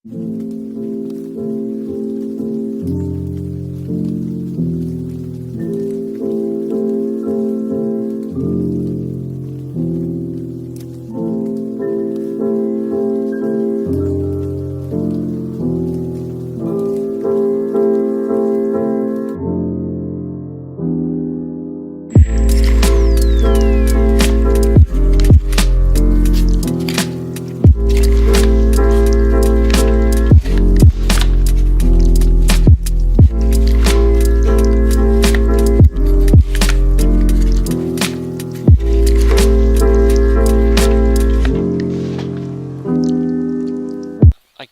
I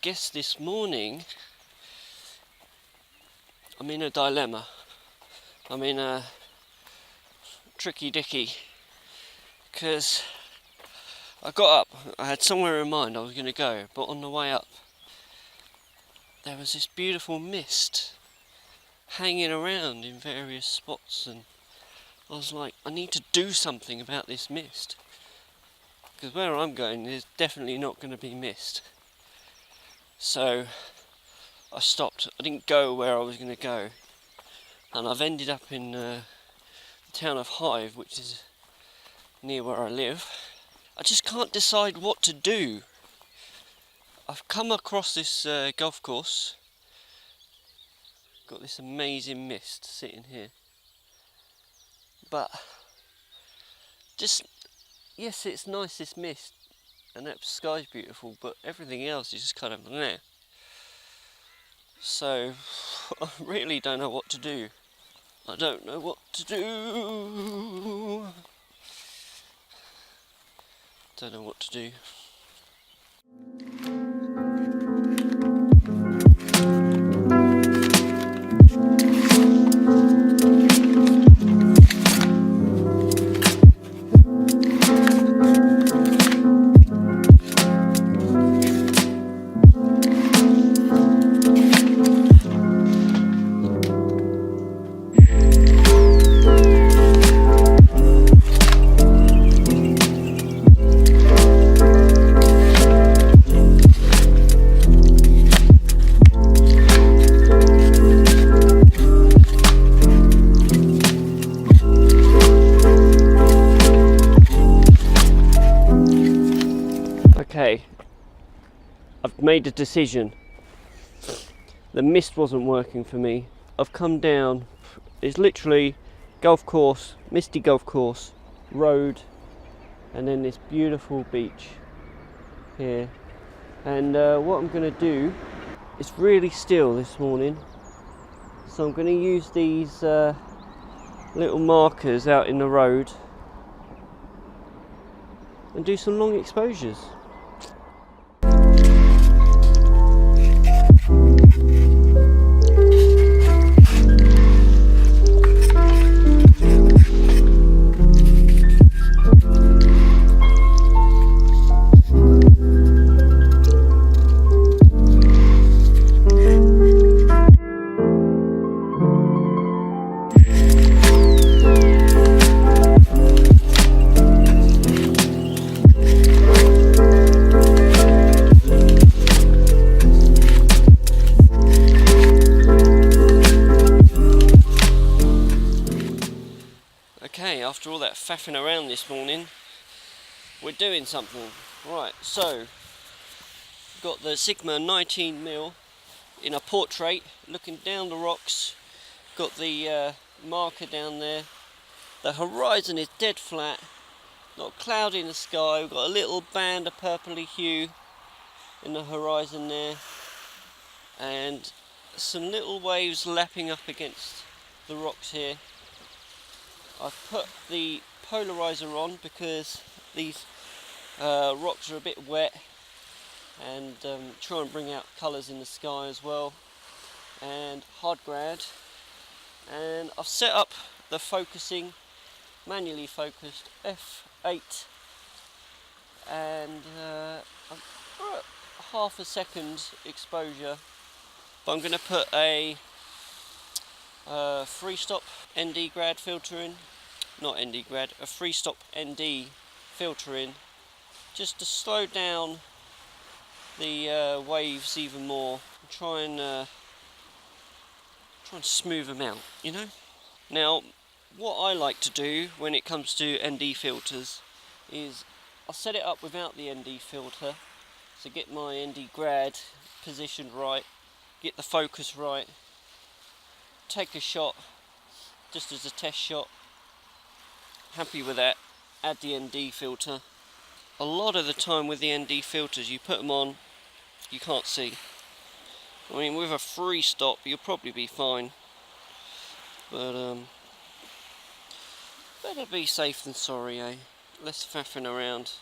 guess this morning I'm in a dilemma. I'm in a tricky dicky because I got up, I had somewhere in mind I was going to go, but on the way up there was this beautiful mist hanging around in various spots, and I was like, I need to do something about this mist, because where I'm going there's definitely not going to be mist. So I stopped. I didn't go where I was going to go, and I've ended up in the town of Hythe, which is near where I live. I just can't decide what to do. I've come across this golf course, got this amazing mist sitting here, but just, yes, it's nice, this mist, and that sky's beautiful, but everything else is just kind of meh. So I really don't know what to do. I don't know what to do. Don't know what to do. Okay, I've made a decision. The mist wasn't working for me. I've come down, it's literally golf course, misty golf course, road, and then this beautiful beach here. And what I'm going to do, it's really still this morning, so I'm going to use these little markers out in the road and do some long exposures. Okay, after all that faffing around this morning, we're doing something. Right, so got the Sigma 19mm in a portrait, looking down the rocks. Got the marker down there. The horizon is dead flat, not a cloud in the sky. We've got a little band of purpley hue in the horizon there, and some little waves lapping up against the rocks here. I've put the polarizer on because these rocks are a bit wet, and try and bring out colours in the sky as well, and hard grad. And I've set up the focusing, manually focused F8, and I'm at half a second exposure, but I'm going to put a free-stop ND grad filter in, not ND grad, a free-stop ND filter in, just to slow down the waves even more. Try and smooth them out, you know. Now, what I like to do when it comes to ND filters is I'll set it up without the ND filter, so get my ND grad positioned right, get the focus right, take a shot just as a test shot. Happy with that, add the ND filter. A lot of the time with the ND filters, you put them on, you can't see. I mean, with a free stop you'll probably be fine, but better be safe than sorry, eh? Less faffing around.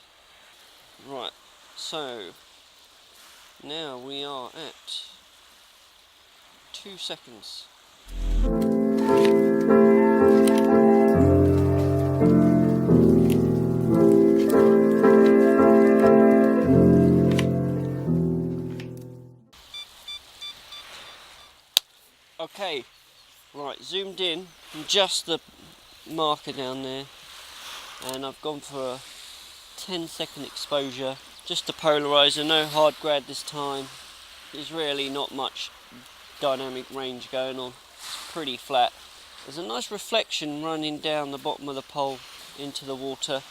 Right, so now we are at 2 seconds. Okay, right, zoomed in from just the marker down there, and I've gone for a 10-second exposure, just a polarizer, no hard grad this time. There's really not much dynamic range going on, it's pretty flat. There's a nice reflection running down the bottom of the pole into the water.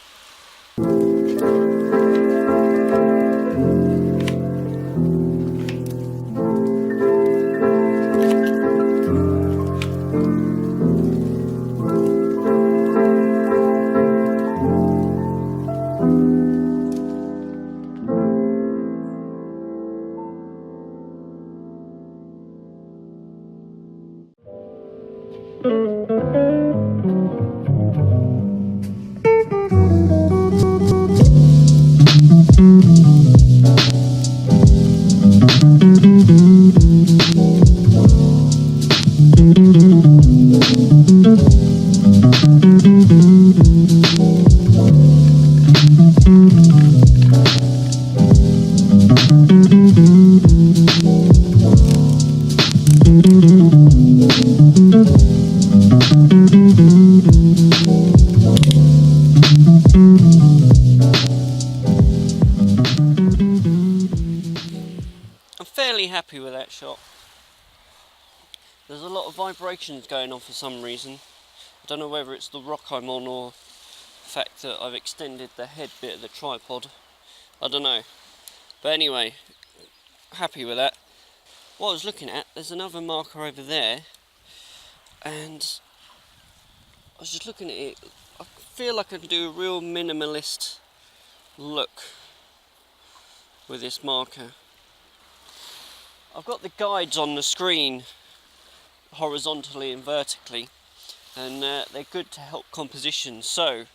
I'm fairly happy with that shot. There's a lot of vibrations going on for some reason. I don't know whether it's the rock I'm on or the fact that I've extended the head bit of the tripod. I don't know. But anyway, happy with that. What I was looking at, there's another marker over there, and I was just looking at it. I feel like I can do a real minimalist look with this marker. I've got the guides on the screen horizontally and vertically, and they're good to help composition. So,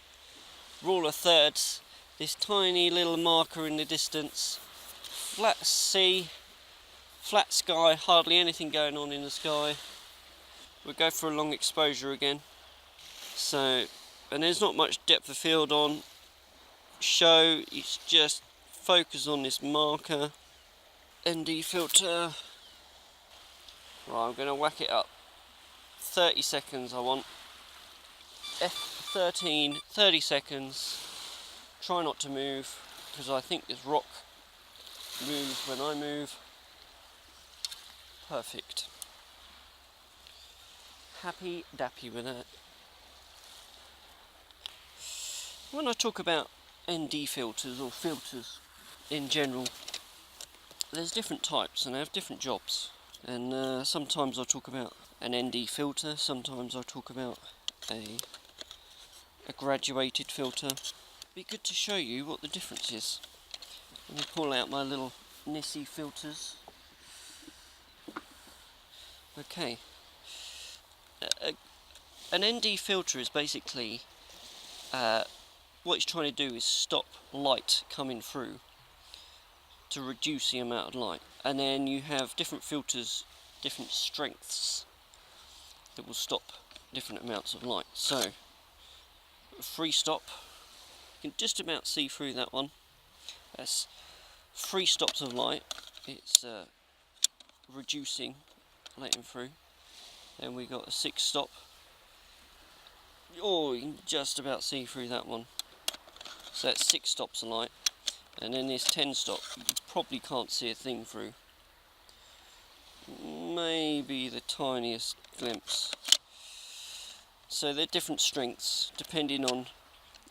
rule of thirds, this tiny little marker in the distance, flat sea, flat sky, hardly anything going on in the sky. We'll go for a long exposure again. So, and there's not much depth of field on show, it's just focus on this marker. ND filter. Right, I'm going to whack it up. 30 seconds I want. F13, 30 seconds. Try not to move, because I think this rock moves when I move. Perfect. Happy dappy with that. When I talk about ND filters or filters in general, there's different types and they have different jobs. And sometimes I'll talk about an ND filter, sometimes I'll talk about a graduated filter. Be good to show you what the difference is. Let me pull out my little Nissi filters. Okay. An ND filter is basically what it's trying to do is stop light coming through to reduce the amount of light. And then you have different filters, different strengths that will stop different amounts of light. So, free stop, you can just about see through that one. That's 3 stops of light. It's reducing, letting through. Then we got a 6 stop. Oh, you can just about see through that one. So that's 6 stops of light. and then this 10 stop you probably can't see a thing through. Maybe the tiniest glimpse. So they're different strengths depending on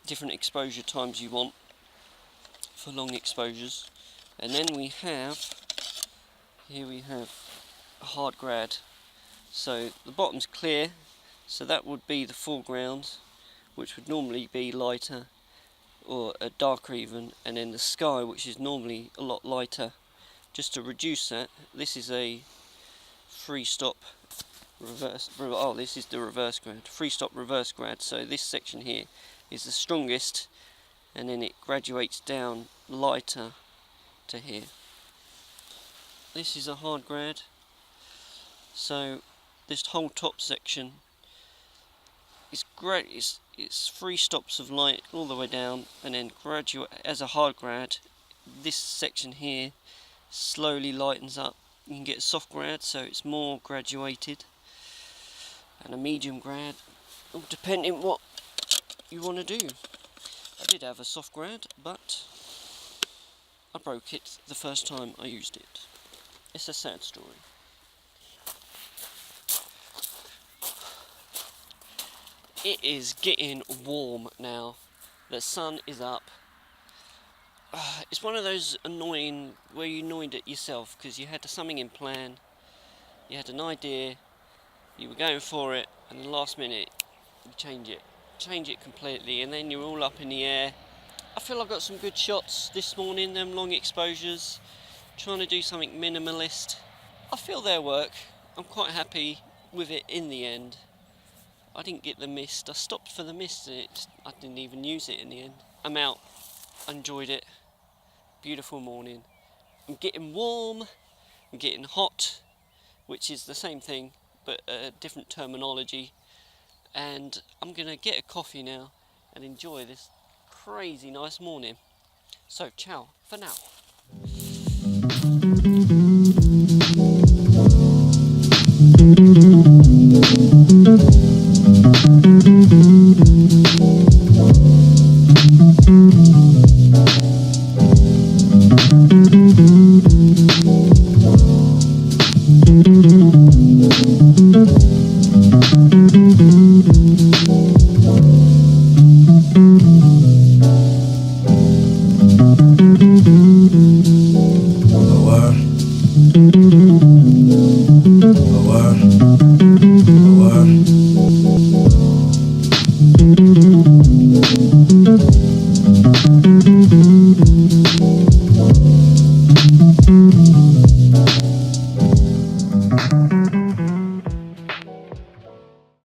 different exposure times you want for long exposures. And then we have, here we have a hard grad. So the bottom's clear, so that would be the foreground, which would normally be lighter or darker even, and then the sky, which is normally a lot lighter. Just to reduce that, this is a free-stop reverse, oh, this is the reverse grad, free-stop reverse grad. So this section here is the strongest, and then it graduates down lighter to here. This is a hard grad, so this whole top section is great. It's 3 stops of light all the way down, and then graduate as a hard grad. This section here slowly lightens up. You can get a soft grad, so it's more graduated, and a medium grad, all depending what you want to do. I did have a soft grad, but I broke it the first time I used it. It's a sad story. It is getting warm now. The sun is up. It's one of those annoying where you annoyed at yourself because you had something in plan, you had an idea, you were going for it, and the last minute you change it completely, and then you're all up in the air. I feel I got some good shots this morning, them long exposures, trying to do something minimalist. I feel their work. I'm quite happy with it in the end. I didn't get the mist. I stopped for the mist and I didn't even use it in the end. I'm out. I enjoyed it. Beautiful morning. I'm getting warm. I'm getting hot, which is the same thing but a different terminology. And I'm going to get a coffee now and enjoy this crazy nice morning. So ciao for now. A word.